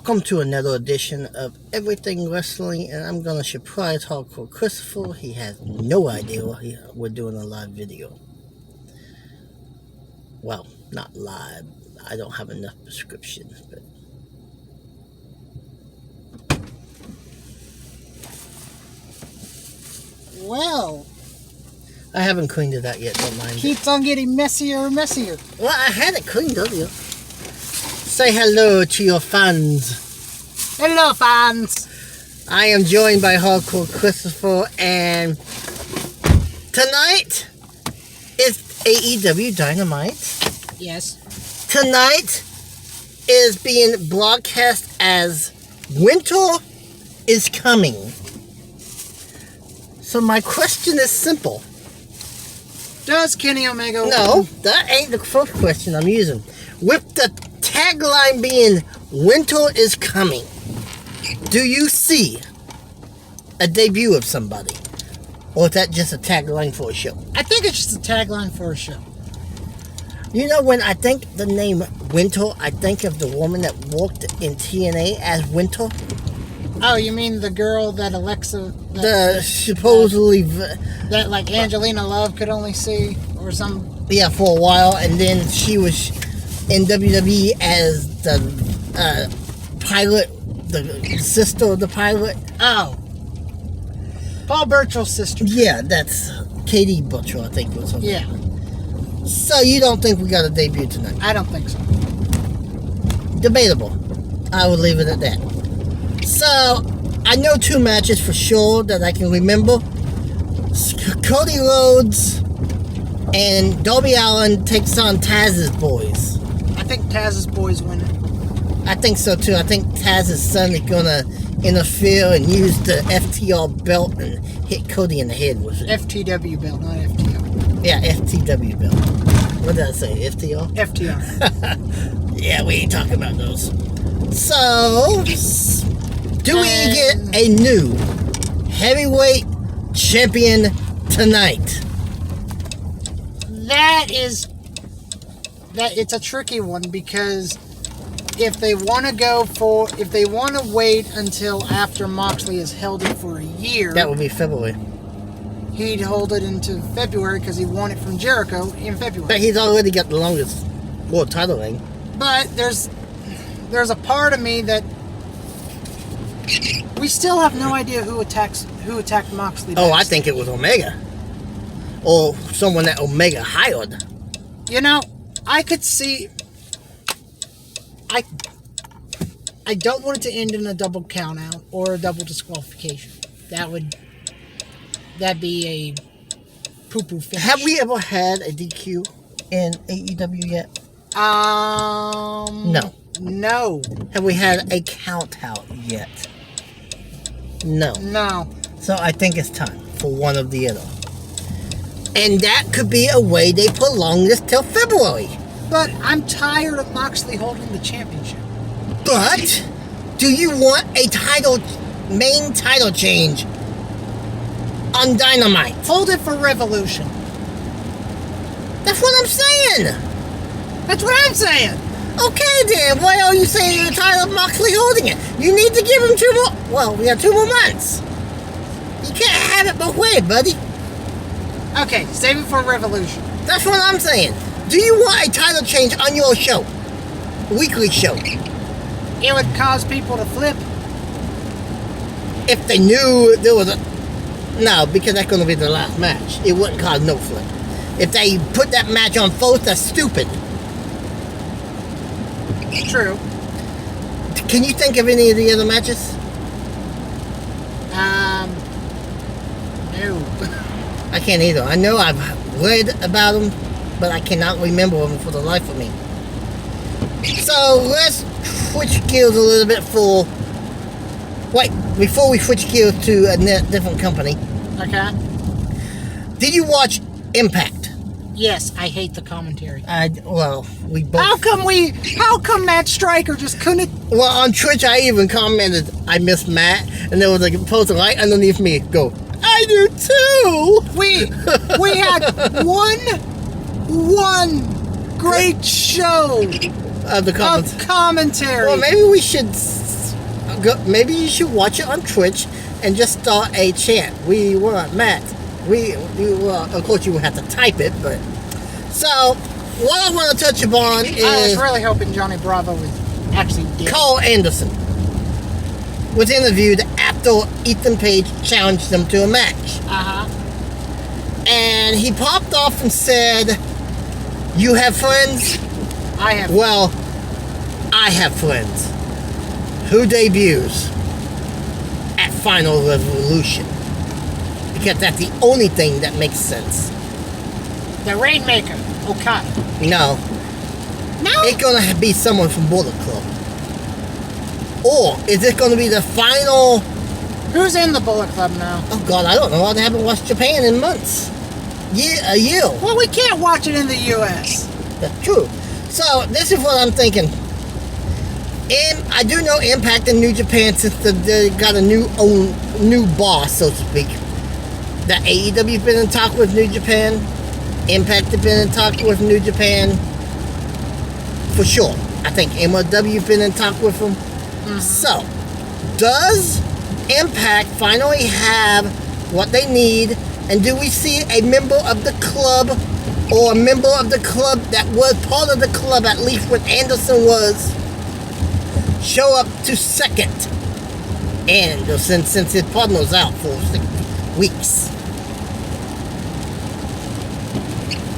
Welcome to another edition of Everything Wrestling, and I'm gonna surprise Hardcore Christopher. He has no idea we're doing a live video. Well, not live. I don't have enough prescriptions, but well, I haven't cleaned it out yet. Don't mind. Keeps on getting messier and messier. Well, I had it cleaned earlier. Say hello to your fans. Hello, fans. I am joined by Hardcore Christopher, and tonight is AEW Dynamite. Yes. Tonight is being broadcast as Winter is Coming. So my question is simple. Does Kenny Omega... No, that ain't the first question I'm using. With the tagline being Winter is Coming, do you see a debut of somebody? Or is that just a tagline for a show? I think it's just a tagline for a show. You know, when I think the name Winter, I think of the woman that walked in TNA as Winter. Oh, you mean the girl that Alexa... Supposedly... that, like, Angelina Love could only see, or some... Yeah, for a while, and then she was in WWE as the pilot, the sister of the pilot. Oh. Paul Burchill's sister. Yeah, that's Katie Butcher, I think, was her name. Yeah. So you don't think we got a debut tonight? I don't think so. Debatable. I would leave it at that. So, I know two matches for sure that I can remember. Cody Rhodes and Darby Allin takes on Taz's boys. I think Taz's boys win it. I think so too. I think Taz's son is gonna interfere and use the FTR belt and hit Cody in the head with it. FTW belt, not FTO. Yeah, FTW belt. What did I say? FTR? FTR. Yeah, we ain't talking about those. So, do we get a new heavyweight champion tonight? It's a tricky one, because if they want to wait until after Moxley has held it for a year, That would be February. he'd hold it into February because he won it from Jericho in February. But he's already got the longest world title reign. But there's a part of me that we still have no idea who attacked Moxley. Oh, I next. think it was Omega. Or someone that Omega hired. You know, I could see. I don't want it to end in a double count out or a double disqualification. That'd be a poo-poo finish. Have we ever had a DQ in AEW yet? No. No. Have we had a count out yet? No. No. So I think it's time for one of the other. And that could be a way they prolong this till February. But I'm tired of Moxley holding the championship. But do you want a main title change on Dynamite? Hold it for Revolution. That's what I'm saying. That's what I'm saying. Okay then, why are you saying you're tired of Moxley holding it? You need to give him 2 more. Well, we got 2 more months. You can't have it both ways, buddy. Okay, save it for Revolution. That's what I'm saying. Do you want a title change on your show? Weekly show. It would cause people to flip. If they knew there was a... No, because that's going to be the last match. It wouldn't cause no flip. If they put that match on first, that's stupid. True. Can you think of any of the other matches? No. I can't either. I know I've read about them, but I cannot remember them for the life of me. So let's switch gears a little bit Wait, before we switch gears to a different company. Okay. Did you watch Impact? Yes, I hate the commentary. We both... How come Matt Stryker just couldn't... Well, on Twitch, I even commented, I miss Matt, and there was a post right underneath me, go, I do too! We had one great show of the of commentary. Well, maybe we should maybe you should watch it on Twitch and just start a chant. We want Matt. Well, of course you would have to type it, but so what I want to touch upon is I was really hoping Johnny Bravo was actually dead. Carl Anderson was interviewed after Ethan Page challenged him to a match. And he popped off and said, "You have friends? I have. Well, I have friends." Who debuts at Final Revolution? Because that's the only thing that makes sense. The Rainmaker, Okada. No. No. It's gonna be someone from Bullet Club. Or is it gonna be the final? Who's in the Bullet Club now? Oh God, I don't know. I haven't watched Japan in months. A year. Well, we can't watch it in the U.S. That's true. So this is what I'm thinking. And I do know Impact in New Japan, since they got a new boss, so to speak. That AEW's been in talk with New Japan. Impact has been in talk with New Japan. For sure. I think MLW's been in talk with them. So, does Impact finally have what they need? And do we see a member of the club, or a member of the club that was part of the club, at least when Anderson was, show up to second Anderson, since his partner was out for 6 weeks?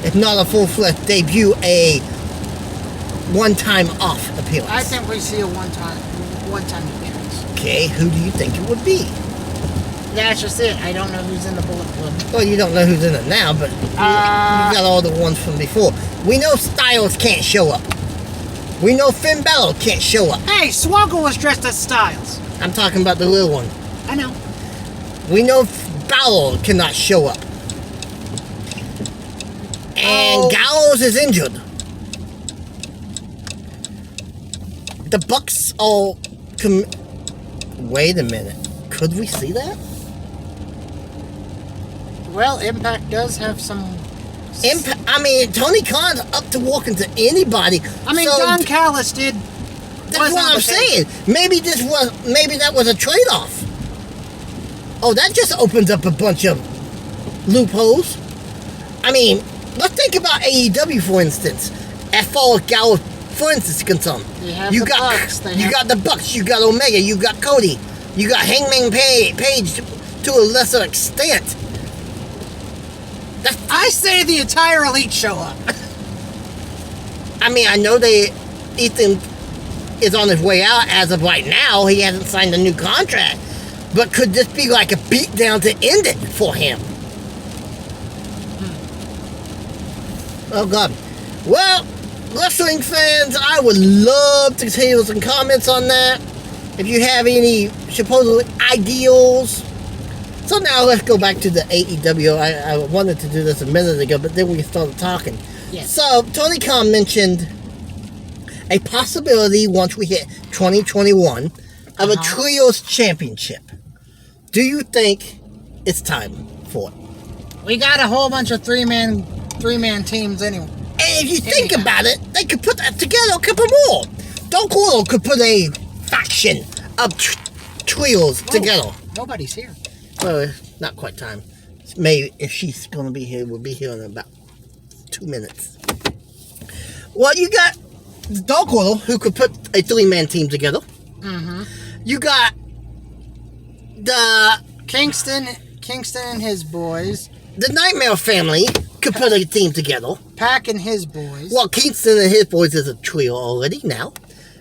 If not a full-fledged debut, a one-time off appearance. I think we see a one-time appearance. Okay, who do you think it would be? That's just it. I don't know who's in the Bullet Club. Well, you don't know who's in it now, but you got all the ones from before. We know Styles can't show up. We know Finn Balor can't show up. Hey, Swoggle was dressed as Styles. I'm talking about the little one. I know. We know Balor cannot show up. And Gallows is injured. The Bucks all wait a minute. Could we see that? Well, Impact does have some... I mean, Tony Khan's up to walking to anybody. I mean, so Don Callis did... That's what I'm saying. Maybe that was a trade-off. Oh, that just opens up a bunch of loopholes. I mean, let's think about AEW, for instance. As far as Gallows, for instance, is concerned. You got the Bucks, you got Omega, you got Cody, you got Hangman Page to a lesser extent. I say the entire Elite show up. I mean, I know Ethan is on his way out as of right now. He hasn't signed a new contract. But could this be like a beatdown to end it for him? Oh, God. Well, wrestling fans, I would love to hear some comments on that. If you have any supposedly ideals. So now let's go back to the AEW. I wanted to do this a minute ago, but then we started talking. Yes. So Tony Khan mentioned a possibility once we hit 2021 of a Trios Championship. Do you think it's time for it? We got a whole bunch of three-man teams anyway. And if you think about it, they could put that together a couple more. Don Gordo could put a faction of trios together. Nobody's here. Well, not quite time. Maybe if she's going to be here, we'll be here in about 2 minutes. Well, you got Don Gordo, who could put a three-man team together. Mm-hmm. You got the Kingston and his boys. The Nightmare Family could put a team together. Pac and his boys. Well, Kingston and his boys is a trio already now.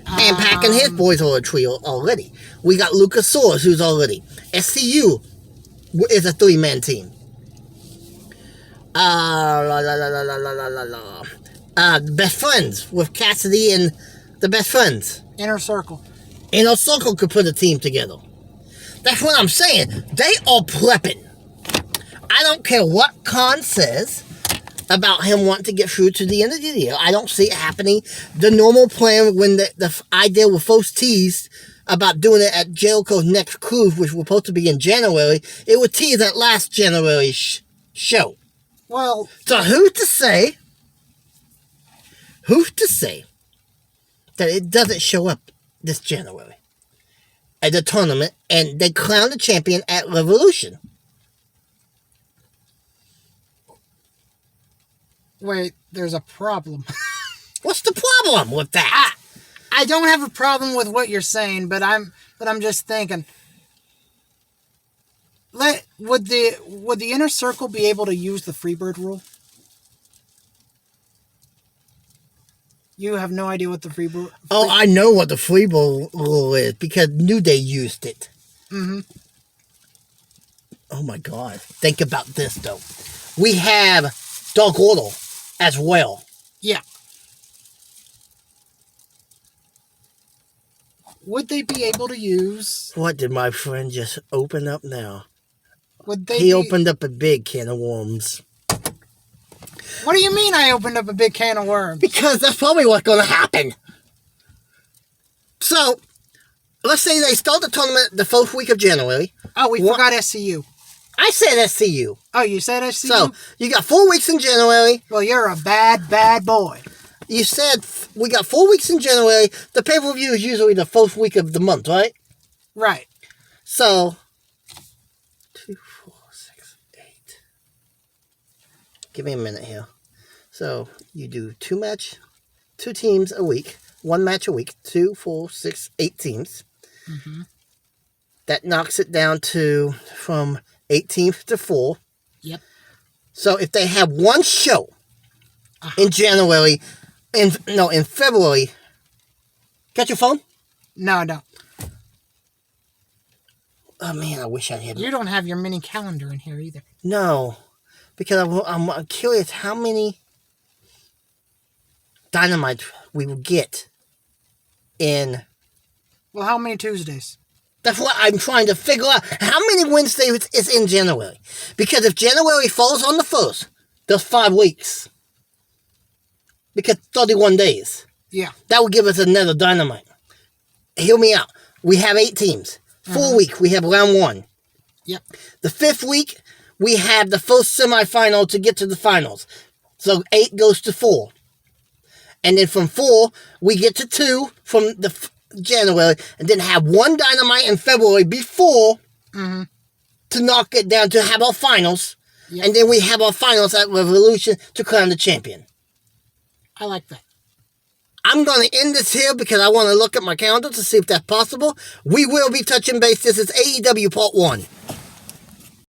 And Pac and his boys are a trio already. We got Luchasaurus, who's already. SCU is a three-man team. Best Friends with Cassidy and the Best Friends. Inner Circle. Inner Circle could put a team together. That's what I'm saying. They are prepping. I don't care what Khan says about him wanting to get through to the end of the year. I don't see it happening. The normal plan, when the idea was first teased about doing it at Jericho's next cruise, which was supposed to be in January, it was teased at last January show. Well, so who's to say that it doesn't show up this January? at the tournament, and they crown the champion at Revolution. Wait, there's a problem. What's the problem with that? I don't have a problem with what you're saying, but I'm just thinking. Would the inner circle be able to use the Freebird rule? You have no idea what the Freebird. Oh, I know what the Freebird rule is because New Day used it. Mm-hmm. Oh my God! Think about this though. We have Dark Order as well. Yeah. Would they be able to use? What did my friend just open up now? Would they? He opened up a big can of worms. What do you mean I opened up a big can of worms? Because that's probably what's going to happen. So, let's say they start the tournament the first week of January. Oh, we forgot SCU. I said SCU. Oh, you said SCU? So, you got 4 weeks in January. Well, you're a bad, bad boy. You said we got 4 weeks in January. The pay-per-view is usually the first week of the month, right? Right. So, 2, 4, 6, 8. Give me a minute here. So, you do 2 teams a week, 1 match a week, 2, 4, 6, 8 teams. Mm-hmm. That knocks it down to from 8 teams to 4. Yep. So, if they have one show in January, in February. Got your phone? No, I don't. Oh man, I wish I had. You don't have your mini calendar in here either. No, because I'm curious how many Dynamite we will get in. Well, how many Tuesdays? That's what I'm trying to figure out. How many Wednesdays is in January? Because if January falls on the 1st, there's 5 weeks. Because 31 days. Yeah. That would give us another Dynamite. Hear me out. We have 8 teams. 4 weeks, we have round 1. Yep. The 5th week, we have the first semifinal to get to the finals. So 8 goes to 4. And then from 4, we get to 2 from the January. And then have 1 Dynamite in February before to knock it down to have our finals. Yep. And then we have our finals at Revolution to crown the champion. I like that. I'm going to end this here because I want to look at my calendar to see if that's possible. We will be touching base. This is AEW Part 1.